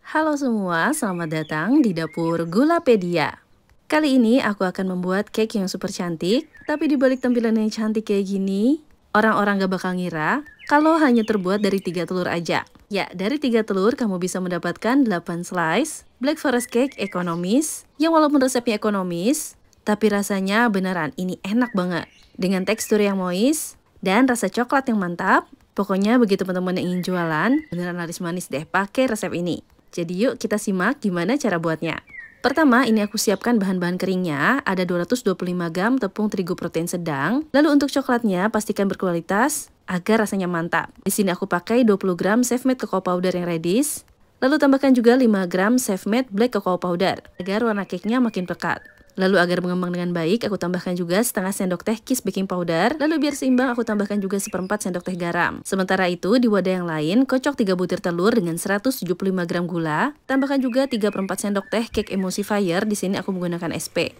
Halo semua, selamat datang di dapur Gulapedia. Kali ini aku akan membuat cake yang super cantik, tapi dibalik tampilan yang cantik kayak gini, orang-orang gak bakal ngira kalau hanya terbuat dari 3 telur aja. Ya, dari 3 telur kamu bisa mendapatkan 8 slice Black Forest Cake ekonomis, yang walaupun resepnya ekonomis, tapi rasanya beneran ini enak banget. Dengan tekstur yang moist dan rasa coklat yang mantap, pokoknya begitu teman-teman yang ingin jualan, beneran laris manis deh pakai resep ini. Jadi yuk kita simak gimana cara buatnya. Pertama, ini aku siapkan bahan-bahan keringnya, ada 225 gram tepung terigu protein sedang. Lalu untuk coklatnya, pastikan berkualitas agar rasanya mantap. Di sini aku pakai 20 gram Safe Made Cocoa Powder yang reddish. Lalu tambahkan juga 5 gram Safe Made Black Cocoa Powder, agar warna cake-nya makin pekat. Lalu agar mengembang dengan baik, aku tambahkan juga setengah sendok teh Kiss baking powder. Lalu biar seimbang, aku tambahkan juga 1/4 sendok teh garam. Sementara itu, di wadah yang lain, kocok 3 butir telur dengan 175 gram gula. Tambahkan juga 3/4 sendok teh cake emulsifier. Di sini aku menggunakan SP.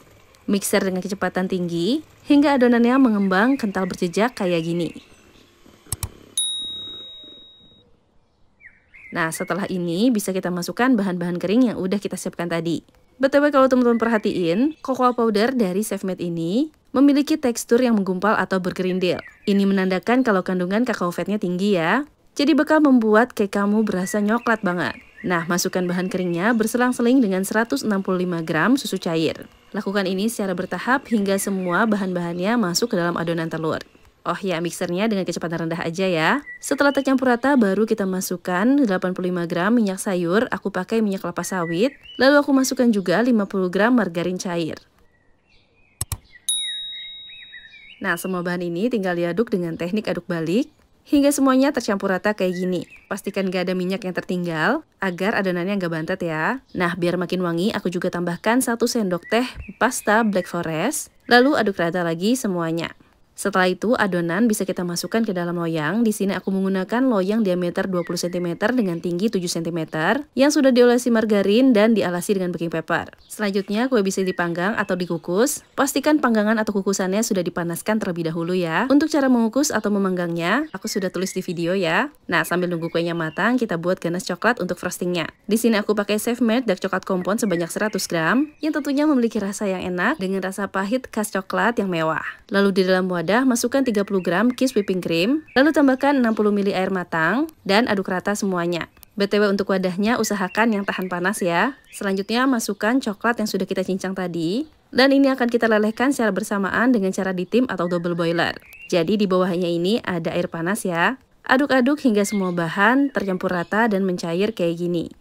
Mixer dengan kecepatan tinggi hingga adonannya mengembang kental berjejak kayak gini. Nah, setelah ini bisa kita masukkan bahan-bahan kering yang udah kita siapkan tadi. BTW kalau teman-teman perhatiin, cocoa powder dari Safe Made ini memiliki tekstur yang menggumpal atau bergerindil. Ini menandakan kalau kandungan kakao fatnya tinggi ya. Jadi bakal membuat cake kamu berasa nyoklat banget. Nah, masukkan bahan keringnya berselang-seling dengan 165 gram susu cair. Lakukan ini secara bertahap hingga semua bahan-bahannya masuk ke dalam adonan telur. Oh ya, mixernya dengan kecepatan rendah aja ya. Setelah tercampur rata, baru kita masukkan 85 gram minyak sayur. Aku pakai minyak kelapa sawit. Lalu aku masukkan juga 50 gram margarin cair. Nah, semua bahan ini tinggal diaduk dengan teknik aduk balik hingga semuanya tercampur rata kayak gini. Pastikan gak ada minyak yang tertinggal agar adonannya gak bantet ya. Nah, biar makin wangi, aku juga tambahkan 1 sendok teh pasta Black Forest. Lalu aduk rata lagi semuanya. Setelah itu, adonan bisa kita masukkan ke dalam loyang. Di sini aku menggunakan loyang diameter 20 cm dengan tinggi 7 cm yang sudah diolesi margarin dan dialasi dengan baking paper. Selanjutnya, kue bisa dipanggang atau dikukus. Pastikan panggangan atau kukusannya sudah dipanaskan terlebih dahulu ya. Untuk cara mengukus atau memanggangnya, aku sudah tulis di video ya. Nah, sambil nunggu kuenya matang, kita buat ganache coklat untuk frostingnya. Di sini aku pakai Safe Made Dark Chocolate Compound sebanyak 100 gram yang tentunya memiliki rasa yang enak dengan rasa pahit khas coklat yang mewah. Lalu di dalam wadah, masukkan 30 gram Kiss whipping cream, lalu tambahkan 60 ml air matang, dan aduk rata semuanya. BTW untuk wadahnya usahakan yang tahan panas ya. Selanjutnya masukkan coklat yang sudah kita cincang tadi, dan ini akan kita lelehkan secara bersamaan dengan cara ditim atau double boiler. Jadi di bawahnya ini ada air panas ya. Aduk-aduk hingga semua bahan tercampur rata dan mencair kayak gini.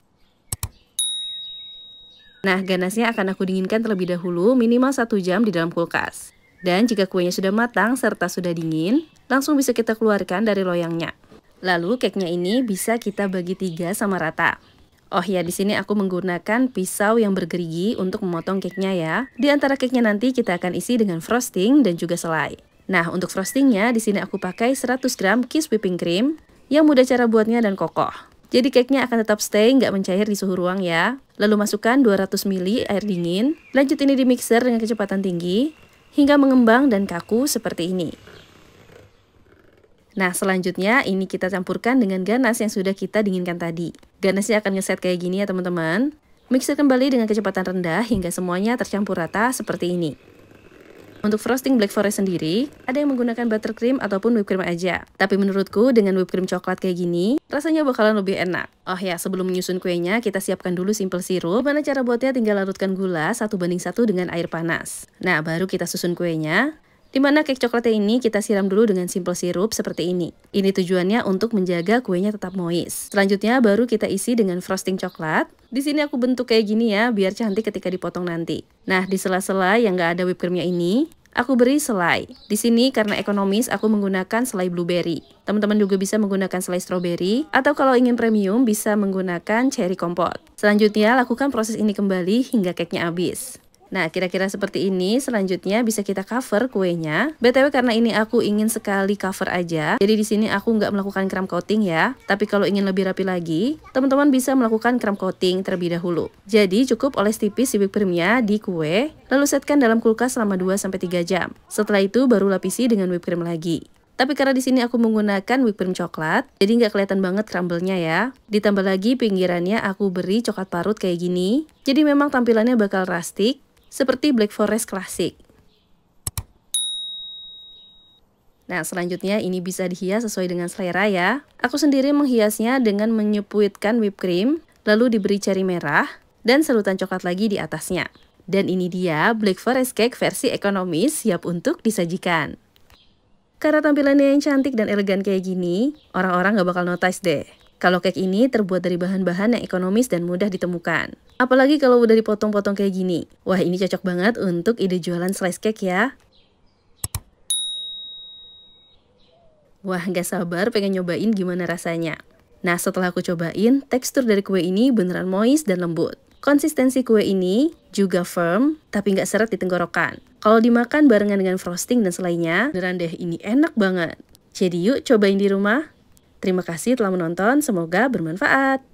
Nah, ganasnya akan aku dinginkan terlebih dahulu minimal 1 jam di dalam kulkas. Dan jika kuenya sudah matang serta sudah dingin, langsung bisa kita keluarkan dari loyangnya. Lalu cake-nya ini bisa kita bagi 3 sama rata. Oh ya, di sini aku menggunakan pisau yang bergerigi untuk memotong cake-nya ya. Di antara cake-nya nanti kita akan isi dengan frosting dan juga selai. Nah, untuk frostingnya di sini aku pakai 100 gram Kiss whipping cream yang mudah cara buatnya dan kokoh. Jadi cake-nya akan tetap stay, nggak mencair di suhu ruang ya. Lalu masukkan 200 ml air dingin. Lanjut ini di mixer dengan kecepatan tinggi hingga mengembang dan kaku seperti ini. Nah, selanjutnya ini kita campurkan dengan ganache yang sudah kita dinginkan tadi. Ganache-nya akan ngeset kayak gini ya teman-teman. Mixer kembali dengan kecepatan rendah hingga semuanya tercampur rata seperti ini. Untuk frosting Black Forest sendiri, ada yang menggunakan buttercream ataupun whipped cream aja. Tapi menurutku dengan whipped cream coklat kayak gini, rasanya bakalan lebih enak. Oh ya, sebelum menyusun kuenya, kita siapkan dulu simple sirup. Gimana cara buatnya? Tinggal larutkan gula 1:1 dengan air panas. Nah, baru kita susun kuenya. Dimana cake coklatnya ini kita siram dulu dengan simple sirup seperti ini. Ini tujuannya untuk menjaga kuenya tetap moist. Selanjutnya baru kita isi dengan frosting coklat. Di sini aku bentuk kayak gini ya, biar cantik ketika dipotong nanti. Nah, di sela-sela yang nggak ada whipped creamnya ini, aku beri selai. Di sini karena ekonomis aku menggunakan selai blueberry. Teman-teman juga bisa menggunakan selai strawberry atau kalau ingin premium bisa menggunakan cherry kompot. Selanjutnya lakukan proses ini kembali hingga cake-nya habis. Nah, kira-kira seperti ini. Selanjutnya bisa kita cover kuenya. BTW karena ini aku ingin sekali cover aja, jadi di sini aku nggak melakukan crumb coating ya. Tapi kalau ingin lebih rapi lagi, teman-teman bisa melakukan crumb coating terlebih dahulu. Jadi cukup oles tipis si whipped creamnya di kue, lalu setkan dalam kulkas selama 2-3 jam. Setelah itu baru lapisi dengan whipped cream lagi. Tapi karena di sini aku menggunakan whipped cream coklat, jadi nggak kelihatan banget crumble-nya ya. Ditambah lagi pinggirannya aku beri coklat parut kayak gini. Jadi memang tampilannya bakal rustic, seperti Black Forest klasik. Nah, selanjutnya ini bisa dihias sesuai dengan selera ya. Aku sendiri menghiasnya dengan menyepuitkan whipped cream, lalu diberi cherry merah, dan serutan coklat lagi di atasnya. Dan ini dia Black Forest Cake versi ekonomis siap untuk disajikan. Karena tampilannya yang cantik dan elegan kayak gini, orang-orang gak bakal notice deh. Kalau cake ini terbuat dari bahan-bahan yang ekonomis dan mudah ditemukan. Apalagi kalau udah dipotong-potong kayak gini. Wah, ini cocok banget untuk ide jualan slice cake ya. Wah, gak sabar pengen nyobain gimana rasanya. Nah, setelah aku cobain, tekstur dari kue ini beneran moist dan lembut. Konsistensi kue ini juga firm, tapi nggak seret di tenggorokan. Kalau dimakan barengan dengan frosting dan selainya, beneran deh ini enak banget. Jadi yuk cobain di rumah. Terima kasih telah menonton, semoga bermanfaat.